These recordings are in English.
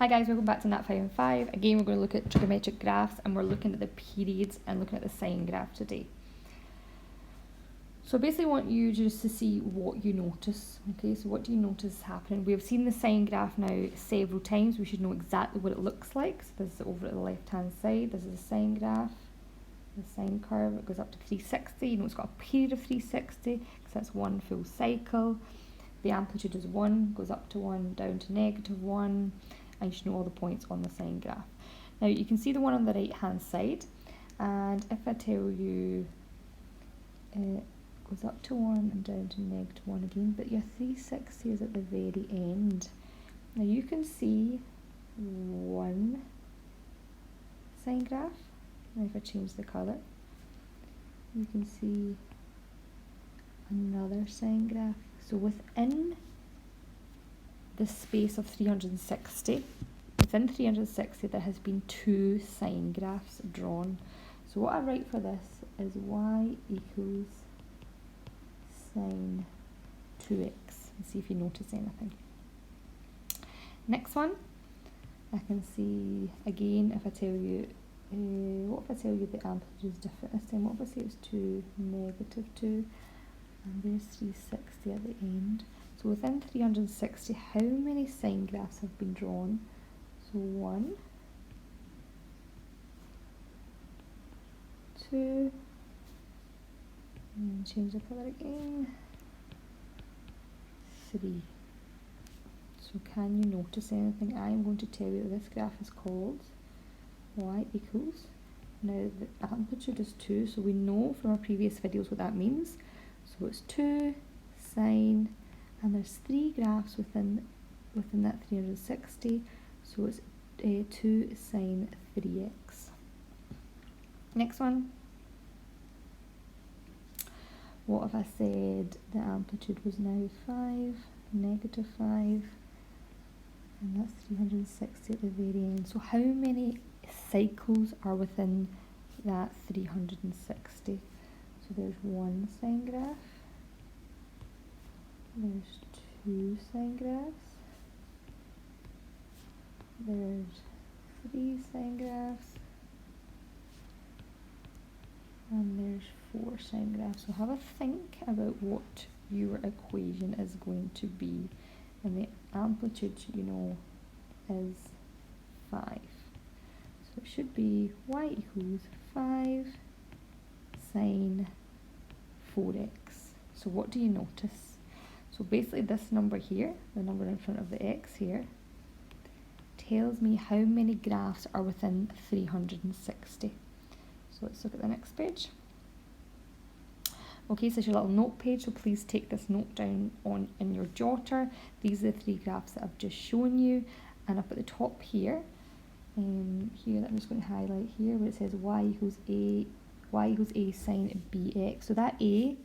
Hi guys, welcome back to Nat 5 and 5. Again, we're going to look at trigonometric graphs and we're looking at the periods and looking at the sine graph today. So basically I want you just to see what you notice. Okay, so what do you notice happening? We have seen the sine graph now several times. We should know exactly what it looks like. So this is over at the left hand side. This is the sine graph. The sine curve, it goes up to 360. You know it's got a period of 360 because that's one full cycle. The amplitude is 1, goes up to 1, down to -1. And you should know all the points on the sine graph. Now you can see the one on the right hand side, and if I tell you it goes up to 1 and down to -1 again, but your 360 is at the very end. Now you can see one sine graph. Now if I change the colour, you can see another sine graph. So within the space of 360, within 360 there has been two sine graphs drawn. So what I write for this is y equals sine 2x, and see if you notice anything. Next one, I can see again, if I tell you, what if I tell you the amplitude is different this time? What if I say it's 2, -2, and there's 360 at the end. So within 360, how many sine graphs have been drawn? So 1, 2, and change the colour again, 3. So can you notice anything? I am going to tell you that this graph is called y equals, now the amplitude is 2, so we know from our previous videos what that means. So it's 2 sine, and there's 3 graphs within that 360, so it's 2 sine 3x. Next one. What if I said the amplitude was now 5, -5, and that's 360 at the very end. So how many cycles are within that 360? So there's one sine graph, there's 2 sine graphs, there's 3 sine graphs, and there's 4 sine graphs. So have a think about what your equation is going to be, and the amplitude, you know, is 5. So it should be y equals 5 sine 4x. So what do you notice? So basically this number here, the number in front of the x here, tells me how many graphs are within 360. So let's look at the next page. Okay, so it's your little note page, so please take this note down in your jotter. These are the 3 graphs that I've just shown you, and up at the top here, here that I'm just going to highlight here where it says y equals a sine bx. So that a,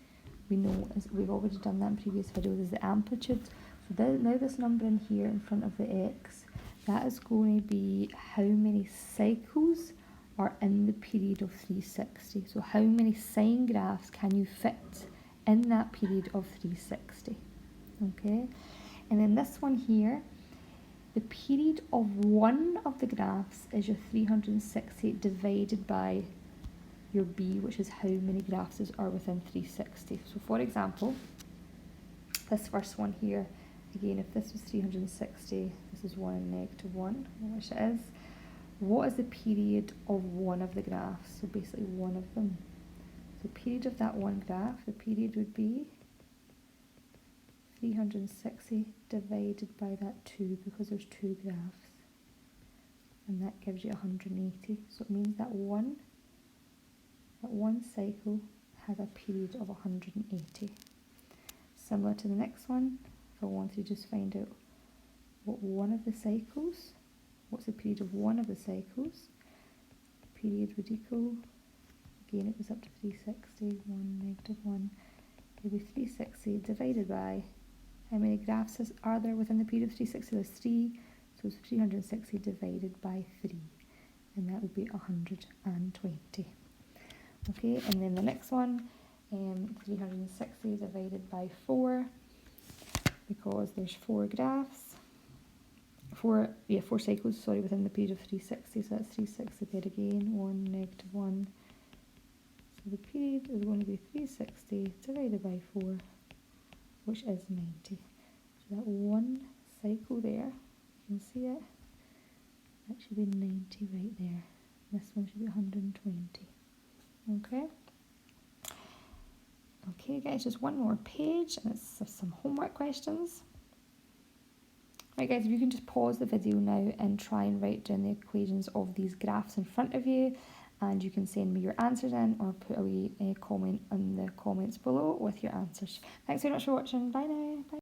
we know, we've already done that in previous videos, is the amplitude. So now this number in here in front of the x, that is going to be how many cycles are in the period of 360. So how many sine graphs can you fit in that period of 360? Okay, and then this one here, the period of one of the graphs is your 360 divided by your b, which is how many graphs are within 360. So for example, this first one here, again, if this was 360, this is 1 and -1, which it is. What is the period of one of the graphs? So basically one of them. The period of that one graph, the period would be 360 divided by that 2, because there's 2 graphs. And that gives you 180. So it means that one cycle has a period of 180. Similar to the next one, if I wanted to just find out what one of the cycles, what's the period of one of the cycles, the period would equal, again it goes up to 360, 1, -1, it would be 360 divided by, how many graphs are there within the period of 360? There's 3, so it's 360 divided by 3, and that would be 120. Okay, and then the next one, 360 divided by 4, because there's 4 graphs. 4 cycles, sorry, within the period of 360. So that's 360 there again, 1, -1. So the period is going to be 360 divided by 4, which is 90. So that one cycle there, you can see it, that should be 90 right there. This one should be 120. Okay. Okay guys, just one more page and it's some homework questions. Right guys, if you can just pause the video now and try and write down the equations of these graphs in front of you, and you can send me your answers in or put a comment in the comments below with your answers. Thanks very much for watching. Bye now. Bye.